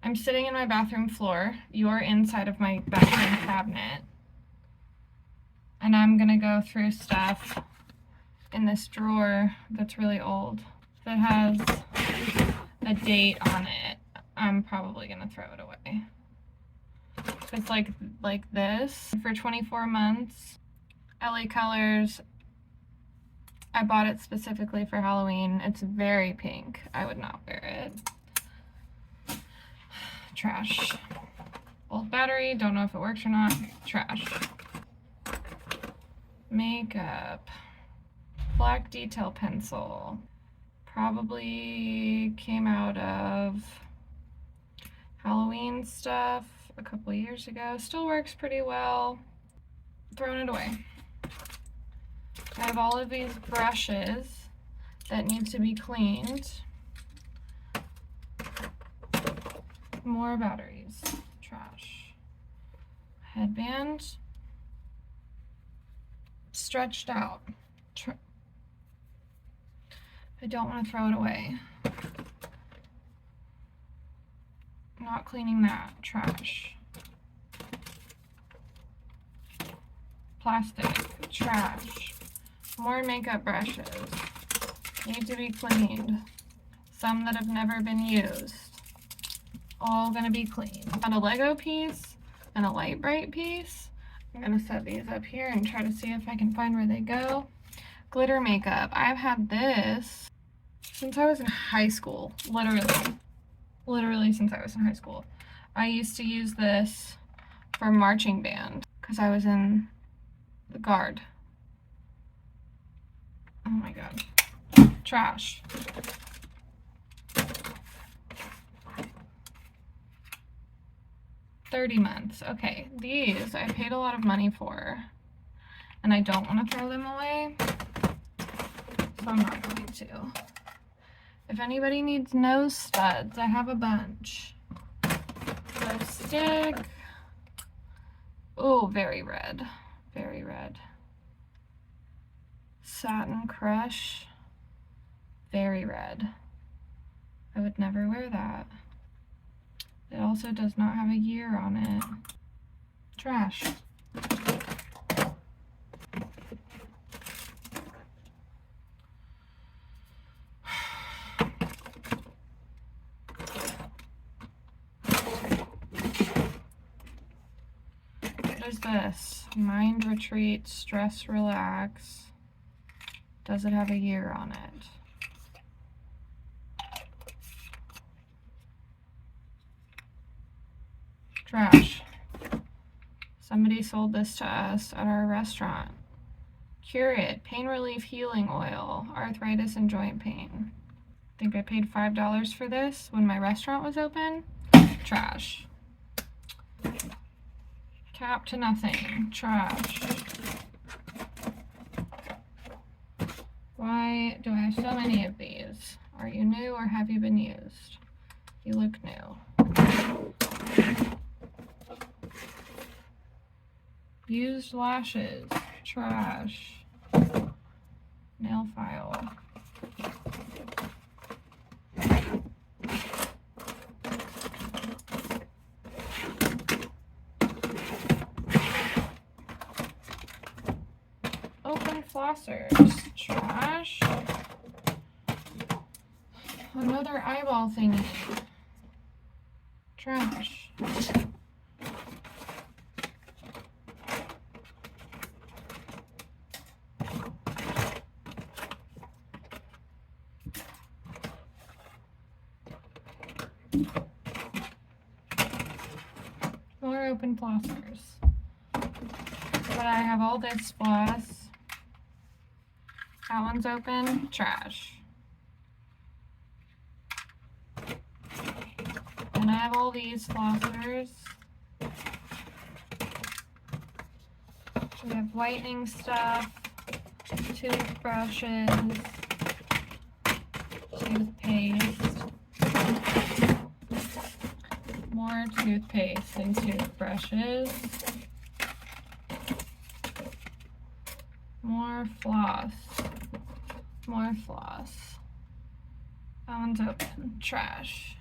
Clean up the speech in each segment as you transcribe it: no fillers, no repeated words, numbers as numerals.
I'm sitting in my bathroom floor. You're inside of my bathroom cabinet. And I'm gonna go through stuff in this drawer that's really old that has a date on it. I'm probably gonna throw it away. It's like this for 24 months. LA Colors. I bought it specifically for Halloween. It's very pink. I would not wear it. Trash. Old battery. Don't know if it works or not. Trash. Makeup. Black detail pencil. Probably came out of Halloween stuff a couple years ago. Still works pretty well. Throwing it away. I have all of these brushes that need to be cleaned. More batteries. Trash. Headband. Stretched out. I don't want to throw it away. Not cleaning that. Trash. Plastic. Trash. More makeup brushes. Need to be cleaned. Some that have never been used. All gonna be cleaned. Found a Lego piece and a light bright piece. I'm gonna set these up here and try to see if I can find where they go. Glitter makeup. I've had this since I was in high school. Literally since I was in high school. I used to use this for marching band because I was in the guard. Oh my god. Trash. $30 months. Okay, these I paid a lot of money for, and I don't want to throw them away, so I'm not going to. If anybody needs nose studs, I have a bunch. Lipstick. Oh, very red. Very red. Satin Crush. Very red. I would never wear that. It also does not have a year on it. Trash. What is this? Mind Retreat, Stress Relax. Does it have a year on it? Trash. Somebody sold this to us at our restaurant. Cure It, Pain Relief Healing Oil, Arthritis and Joint Pain. I think I paid $5 for this when my restaurant was open. Trash. Cap to Nothing. Trash. Why do I have so many of these? Are you new or have you been used? You look new. Used lashes. Trash. Nail file. Open flossers. Trash. Another eyeball thingy. Trash. More open flossers. But I have all this floss. That one's open. Trash. And I have all these flossers. We have whitening stuff, toothbrushes, toothpaste, more toothpaste and toothbrushes, more floss, more floss. That one's open. Trash.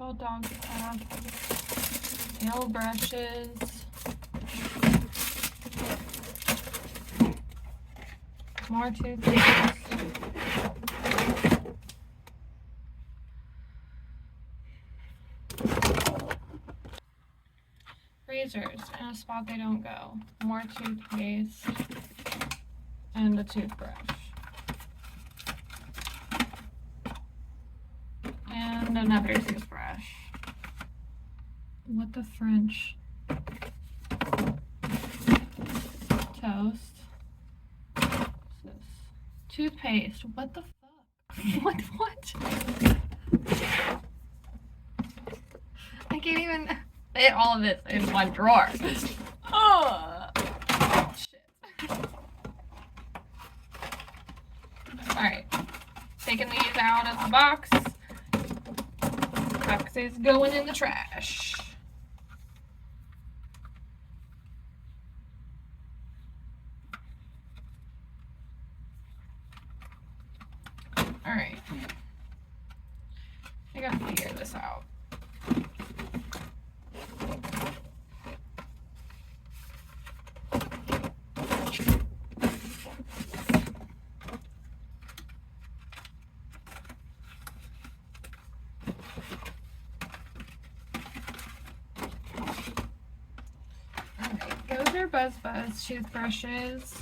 all dog stuff. Nail brushes. More toothpaste. Razors in a spot they don't go. More toothpaste. And a toothbrush. And another toothbrush. What the French? Toast. What's this? Toothpaste. What the fuck? What? I can't even fit all of this in one drawer. Oh, shit. Alright. Taking these out of the box. Box is going in the trash. Alright. I gotta figure this out. Those are Buzz toothbrushes.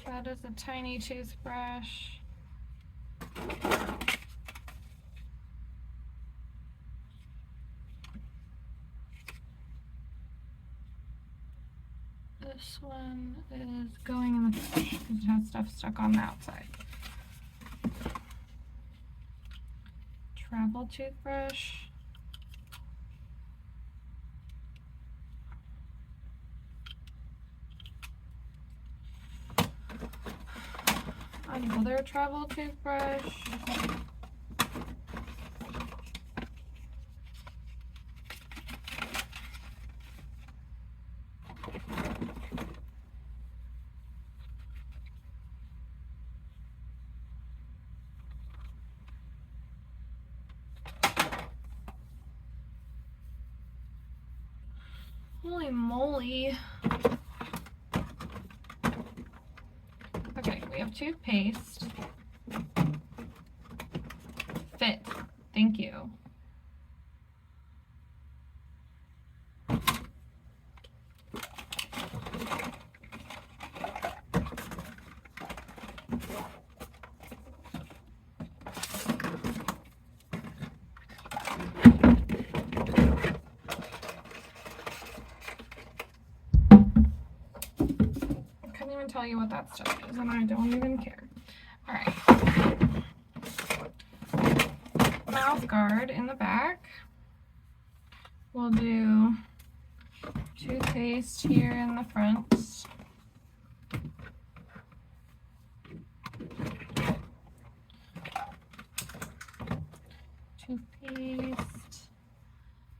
That is a tiny toothbrush. This one is going in the trash because it has stuff stuck on the outside. Travel toothbrush. Another travel toothbrush. Holy moly. Okay, we have toothpaste. Fit. Thank you. Tell you what that stuff is, and I don't even care. All right, mouth guard in the back. We'll do toothpaste here in the front.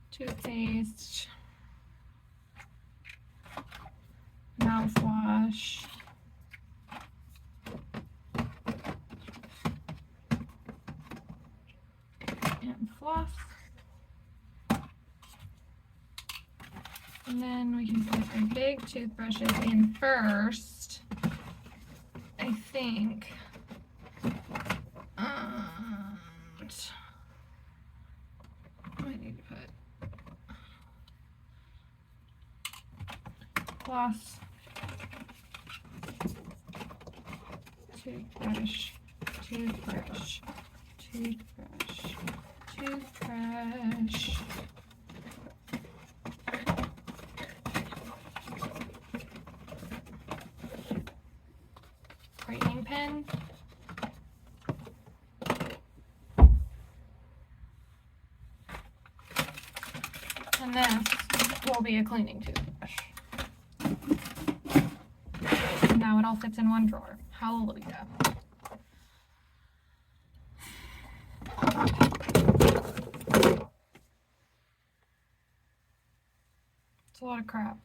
Toothpaste, mouthwash. And floss. And then we can put our big toothbrushes in first, I think. I need to put floss, toothbrush, toothbrush, toothbrush, toothbrush. Writing pen. And this will be a cleaning toothbrush. Now it all fits in one drawer. Hallelujah. It's a lot of crap.